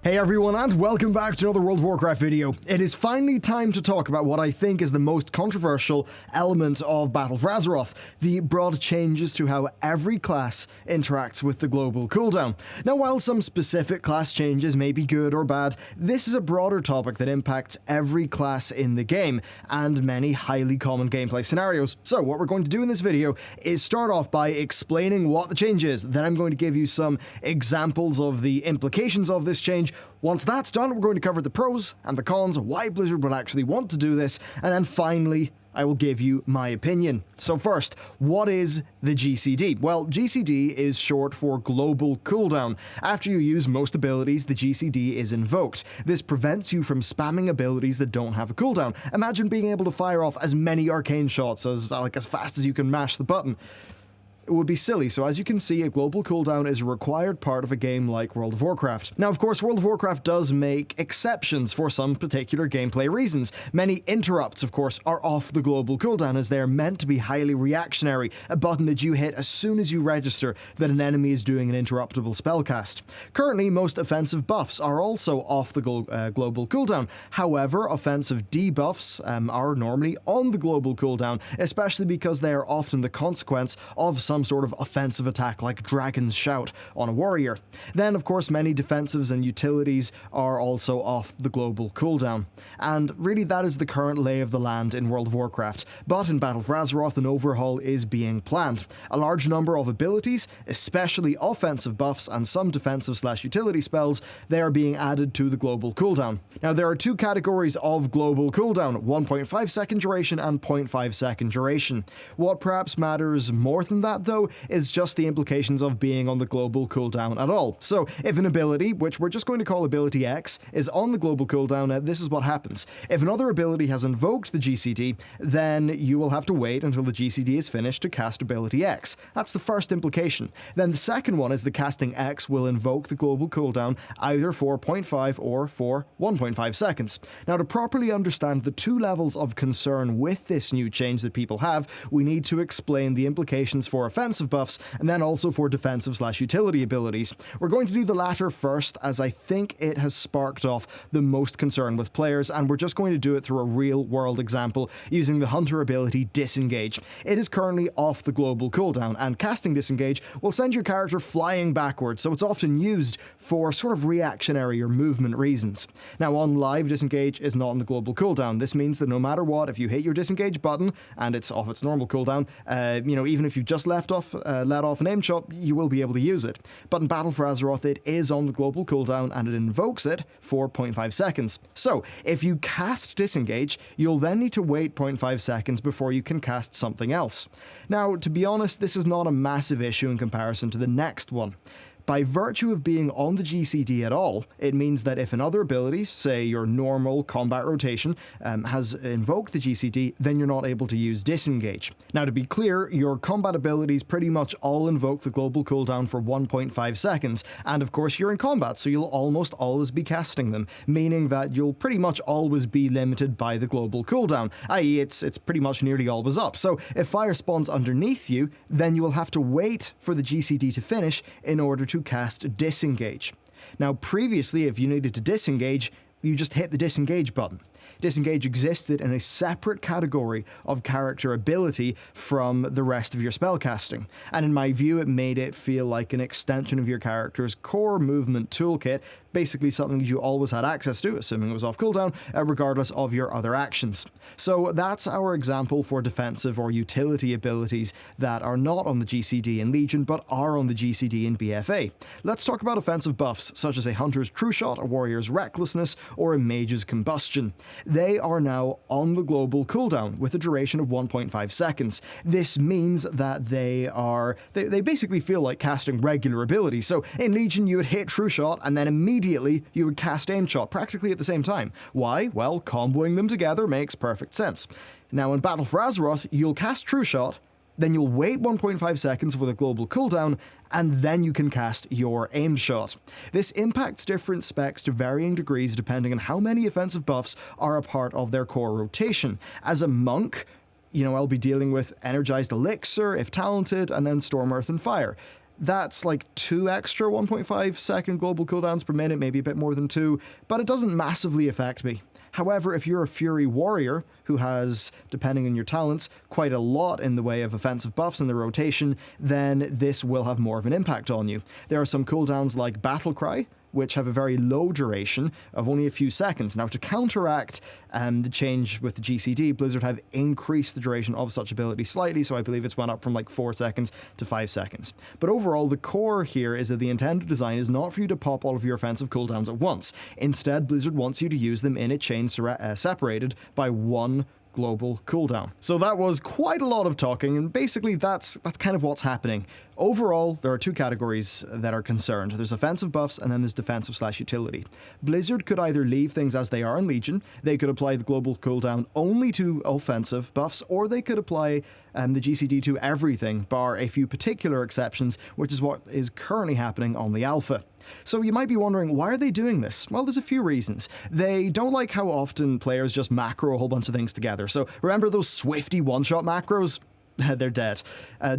Hey everyone, and welcome back to another World of Warcraft video. It is finally time to talk about what I think is the most controversial element of Battle for Azeroth, the broad changes to how every class interacts with the global cooldown. Now, while some specific class changes may be good or bad, this is a broader topic that impacts every class in the game, and many highly common gameplay scenarios. So what we're going to do in this video is start off by explaining what the change is, then I'm going to give you some examples of the implications of this change. Once that's done, we're going to cover the pros and the cons, why Blizzard would actually want to do this, and then finally, I will give you my opinion. So first, what is the GCD? Well, GCD is short for Global Cooldown. After you use most abilities, the GCD is invoked. This prevents you from spamming abilities that don't have a cooldown. Imagine being able to fire off as many arcane shots as fast as you can mash the button. It would be silly, so as you can see, a global cooldown is a required part of a game like World of Warcraft. Now, of course, World of Warcraft does make exceptions for some particular gameplay reasons. Many interrupts, of course, are off the global cooldown as they're meant to be highly reactionary, a button that you hit as soon as you register that an enemy is doing an interruptible spellcast. Currently, most offensive buffs are also off the global cooldown. However, offensive debuffs are normally on the global cooldown, especially because they are often the consequence of some sort of offensive attack like Dragon's Shout on a warrior. Then, of course, many defensives and utilities are also off the global cooldown. And really, that is the current lay of the land in World of Warcraft. But in Battle for Azeroth, an overhaul is being planned. A large number of abilities, especially offensive buffs and some defensive/utility spells, they are being added to the global cooldown. Now, there are two categories of global cooldown, 1.5 second duration and 0.5 second duration. What perhaps matters more than that, though, is just the implications of being on the global cooldown at all. So, if an ability, which we're just going to call ability X, is on the global cooldown, this is what happens. If another ability has invoked the GCD, then you will have to wait until the GCD is finished to cast ability X. That's the first implication. Then the second one is the casting X will invoke the global cooldown either for 0.5 or for 1.5 seconds. Now, to properly understand the two levels of concern with this new change that people have, we need to explain the implications for offensive buffs, and then also for defensive/utility abilities. We're going to do the latter first, as I think it has sparked off the most concern with players, and we're just going to do it through a real-world example using the Hunter ability Disengage. It is currently off the global cooldown, and casting Disengage will send your character flying backwards, so it's often used for sort of reactionary or movement reasons. Now, on live, Disengage is not on the global cooldown. This means that no matter what, if you hit your Disengage button and it's off its normal cooldown, even if you've just let off an aim shot, you will be able to use it. But in Battle for Azeroth, it is on the global cooldown and it invokes it for 0.5 seconds. So, if you cast Disengage, you'll then need to wait 0.5 seconds before you can cast something else. Now, to be honest, this is not a massive issue in comparison to the next one. By virtue of being on the GCD at all, it means that if another ability, say your normal combat rotation, has invoked the GCD, then you're not able to use Disengage. Now, to be clear, your combat abilities pretty much all invoke the global cooldown for 1.5 seconds, and of course you're in combat, so you'll almost always be casting them, meaning that you'll pretty much always be limited by the global cooldown, i.e. it's pretty much nearly always up. So if fire spawns underneath you, then you will have to wait for the GCD to finish in order to cast Disengage. Now, previously, if you needed to disengage, you just hit the Disengage button. Disengage existed in a separate category of character ability from the rest of your spellcasting, and in my view, it made it feel like an extension of your character's core movement toolkit, basically something you always had access to, assuming it was off cooldown, regardless of your other actions. So that's our example for defensive or utility abilities that are not on the GCD in Legion, but are on the GCD in BFA. Let's talk about offensive buffs, such as a Hunter's True Shot, a Warrior's Recklessness, or a Mage's Combustion. They are now on the global cooldown with a duration of 1.5 seconds. This means that they basically feel like casting regular abilities. So in Legion, you would hit True Shot and then immediately you would cast Aim Shot practically at the same time. Why? Well, comboing them together makes perfect sense. Now in Battle for Azeroth, you'll cast True Shot, then you'll wait 1.5 seconds for the global cooldown, and then you can cast your aimed shot. This impacts different specs to varying degrees depending on how many offensive buffs are a part of their core rotation. As a monk, I'll be dealing with Energized Elixir, if talented, and then Storm, Earth, and Fire. That's like 2 extra 1.5 second global cooldowns per minute, maybe a bit more than 2, but it doesn't massively affect me. However, if you're a Fury Warrior who has, depending on your talents, quite a lot in the way of offensive buffs in the rotation, then this will have more of an impact on you. There are some cooldowns like Battle Cry, which have a very low duration of only a few seconds. Now, to counteract the change with the GCD, Blizzard have increased the duration of such ability slightly, so I believe it's went up from like 4 seconds to 5 seconds. But overall, the core here is that the intended design is not for you to pop all of your offensive cooldowns at once. Instead, Blizzard wants you to use them in a chain separated by 1 global cooldown. So that was quite a lot of talking, and basically that's kind of what's happening. Overall, there are 2 categories that are concerned. There's offensive buffs and then there's defensive/utility. Blizzard could either leave things as they are in Legion, they could apply the global cooldown only to offensive buffs, or they could apply the GCD to everything, bar a few particular exceptions, which is what is currently happening on the alpha. So you might be wondering, why are they doing this? Well, there's a few reasons. They don't like how often players just macro a whole bunch of things together. So remember those swifty one-shot macros? They're dead.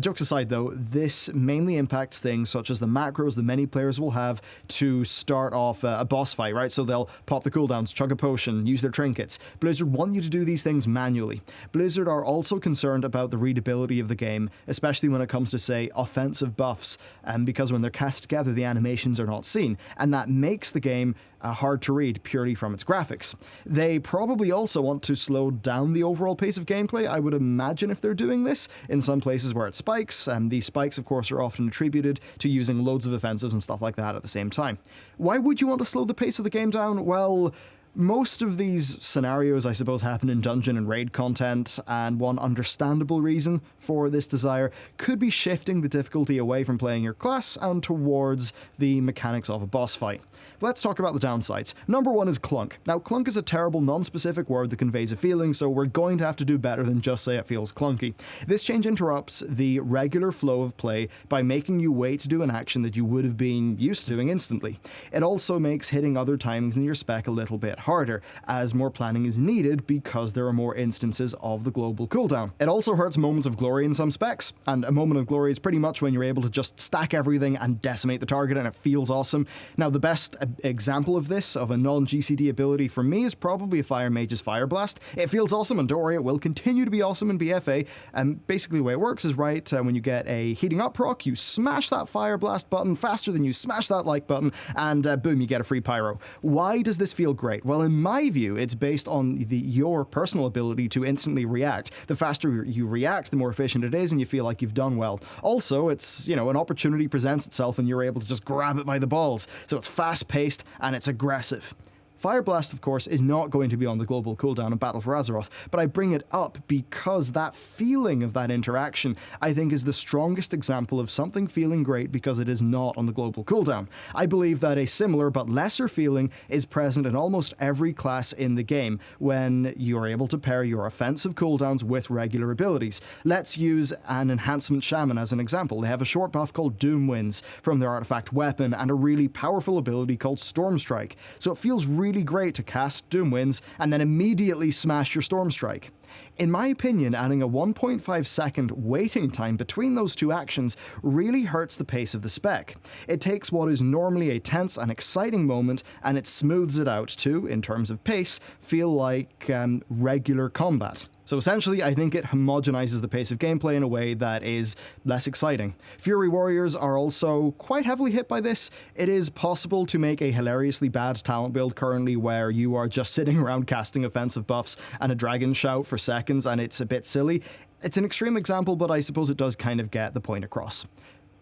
Jokes aside, though, this mainly impacts things such as the macros that many players will have to start off a boss fight, right? So they'll pop the cooldowns, chug a potion, use their trinkets. Blizzard want you to do these things manually. Blizzard are also concerned about the readability of the game, especially when it comes to, say, offensive buffs, because when they're cast together, the animations are not seen, and that makes the game hard to read purely from its graphics. They probably also want to slow down the overall pace of gameplay, I would imagine, if they're doing this, in some places where it spikes, and these spikes, of course, are often attributed to using loads of offensives and stuff like that at the same time. Why would you want to slow the pace of the game down? Well, most of these scenarios, I suppose, happen in dungeon and raid content, and one understandable reason for this desire could be shifting the difficulty away from playing your class and towards the mechanics of a boss fight. Let's talk about the downsides. Number 1 is clunk. Now, clunk is a terrible non-specific word that conveys a feeling, so we're going to have to do better than just say it feels clunky. This change interrupts the regular flow of play by making you wait to do an action that you would have been used to doing instantly. It also makes hitting other timings in your spec a little bit harder, as more planning is needed because there are more instances of the global cooldown. It also hurts moments of glory in some specs, and a moment of glory is pretty much when you're able to just stack everything and decimate the target and it feels awesome. Now, the best example of this, of a non-GCD ability for me, is probably a Fire Mage's Fire Blast. It feels awesome, and don't worry, it will continue to be awesome in BFA, and basically the way it works is, right, when you get a heating up proc, you smash that Fire Blast button faster than you smash that like button, and boom, you get a free pyro. Why does this feel great? Well, in my view, it's based on your personal ability to instantly react. The faster you react, the more efficient it is, and you feel like you've done well. Also, it's, an opportunity presents itself and you're able to just grab it by the balls. So it's fast-paced and it's aggressive. Fire Blast, of course, is not going to be on the global cooldown in Battle for Azeroth, but I bring it up because that feeling of that interaction, I think, is the strongest example of something feeling great because it is not on the global cooldown. I believe that a similar but lesser feeling is present in almost every class in the game when you are able to pair your offensive cooldowns with regular abilities. Let's use an Enhancement Shaman as an example. They have a short buff called Doom Winds from their artifact weapon and a really powerful ability called Storm Strike, so it feels really great to cast Doom Winds and then immediately smash your Storm Strike. In my opinion, adding a 1.5 second waiting time between those two actions really hurts the pace of the spec. It takes what is normally a tense and exciting moment and it smooths it out to, in terms of pace, feel like regular combat. So essentially, I think it homogenizes the pace of gameplay in a way that is less exciting. Fury Warriors are also quite heavily hit by this. It is possible to make a hilariously bad talent build currently where you are just sitting around casting offensive buffs and a dragon shout for seconds, and it's a bit silly. It's an extreme example, but I suppose it does kind of get the point across.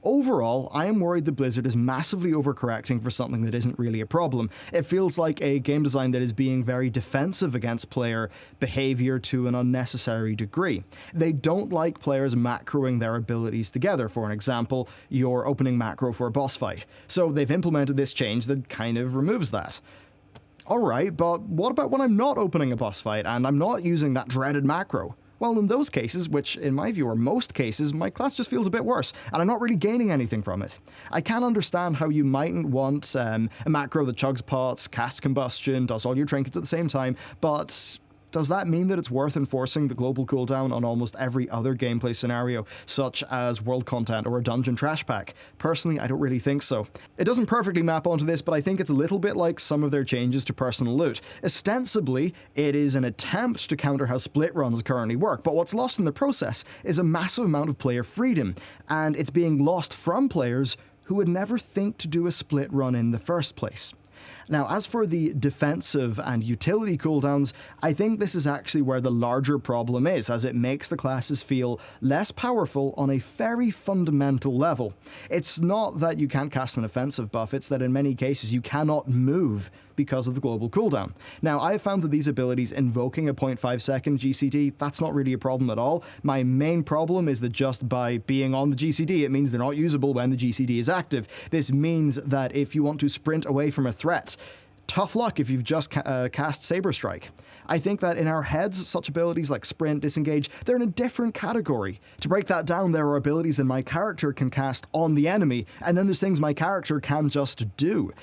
Overall, I am worried that Blizzard is massively overcorrecting for something that isn't really a problem. It feels like a game design that is being very defensive against player behavior to an unnecessary degree. They don't like players macroing their abilities together, for an example, your opening macro for a boss fight. So they've implemented this change that kind of removes that. Alright, but what about when I'm not opening a boss fight and I'm not using that dreaded macro? Well, in those cases, which in my view are most cases, my class just feels a bit worse, and I'm not really gaining anything from it. I can understand how you mightn't want a macro that chugs pots, casts combustion, does all your trinkets at the same time, but Does that mean that it's worth enforcing the global cooldown on almost every other gameplay scenario, such as world content or a dungeon trash pack? Personally, I don't really think so. It doesn't perfectly map onto this, but I think it's a little bit like some of their changes to personal loot. Ostensibly, it is an attempt to counter how split runs currently work, but what's lost in the process is a massive amount of player freedom, and it's being lost from players who would never think to do a split run in the first place. Now, as for the defensive and utility cooldowns, I think this is actually where the larger problem is, as it makes the classes feel less powerful on a very fundamental level. It's not that you can't cast an offensive buff, it's that in many cases you cannot move because of the global cooldown. Now, I've found that these abilities invoking a 0.5 second GCD, that's not really a problem at all. My main problem is that just by being on the GCD, it means they're not usable when the GCD is active. This means that if you want to sprint away from a threat, tough luck if you've just cast Saber Strike. I think that in our heads, such abilities like Sprint, Disengage, they're in a different category. To break that down, there are abilities that my character can cast on the enemy, and then there's things my character can just do.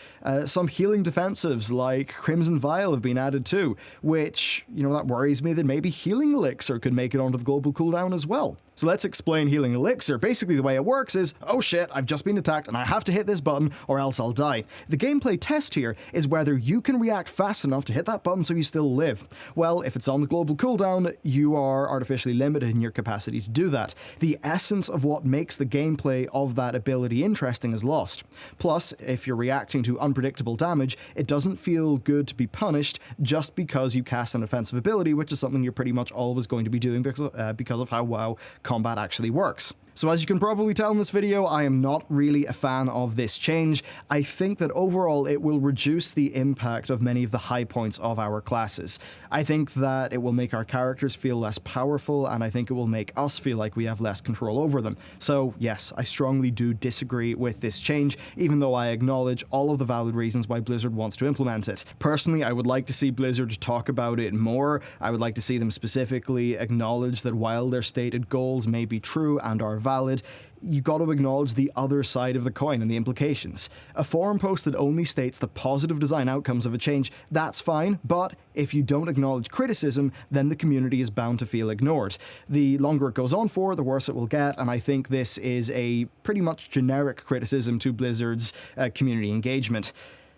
Some healing defensives like Crimson Vial have been added too, which, that worries me that maybe Healing Elixir could make it onto the global cooldown as well. So let's explain Healing Elixir. Basically, the way it works is, oh shit, I've just been attacked and I have to hit this button or else I'll die. The gameplay test here is whether you can react fast enough to hit that button so you still live. Well, if it's on the global cooldown, you are artificially limited in your capacity to do that. The essence of what makes the gameplay of that ability interesting is lost. Plus, if you're reacting to unpredictable damage, it doesn't feel good to be punished just because you cast an offensive ability, which is something you're pretty much always going to be doing because of how WoW combat actually works. So as you can probably tell in this video, I am not really a fan of this change. I think that overall it will reduce the impact of many of the high points of our classes. I think that it will make our characters feel less powerful, and I think it will make us feel like we have less control over them. So yes, I strongly do disagree with this change, even though I acknowledge all of the valid reasons why Blizzard wants to implement it. Personally, I would like to see Blizzard talk about it more. I would like to see them specifically acknowledge that while their stated goals may be true and are valid, you got to acknowledge the other side of the coin and the implications. A forum post that only states the positive design outcomes of a change, that's fine, but if you don't acknowledge criticism, then the community is bound to feel ignored. The longer it goes on for, the worse it will get, and I think this is a pretty much generic criticism to Blizzard's community engagement.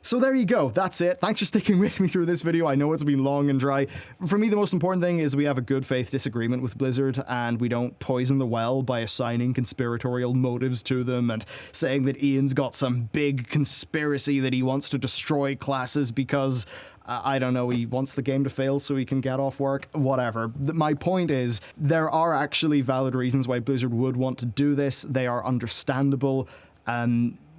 So there you go, that's it. Thanks for sticking with me through this video. I know it's been long and dry. For me, the most important thing is we have a good faith disagreement with Blizzard, and we don't poison the well by assigning conspiratorial motives to them and saying that Ian's got some big conspiracy that he wants to destroy classes because I don't know, he wants the game to fail so he can get off work, whatever. My point is, there are actually valid reasons why Blizzard would want to do this. They are understandable.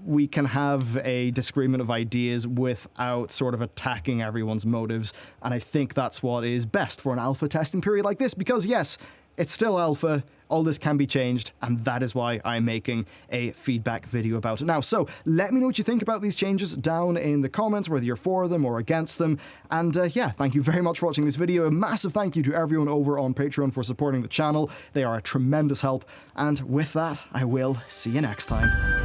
We can have a disagreement of ideas without sort of attacking everyone's motives, and I think that's what is best for an alpha testing period like this, because yes, it's still alpha, all this can be changed, and that is why I'm making a feedback video about it now. So let me know what you think about these changes down in the comments, whether you're for them or against them, and yeah, thank you very much for watching this video. A massive thank you to everyone over on Patreon for supporting the channel. They are a tremendous help, and with that, I will see you next time.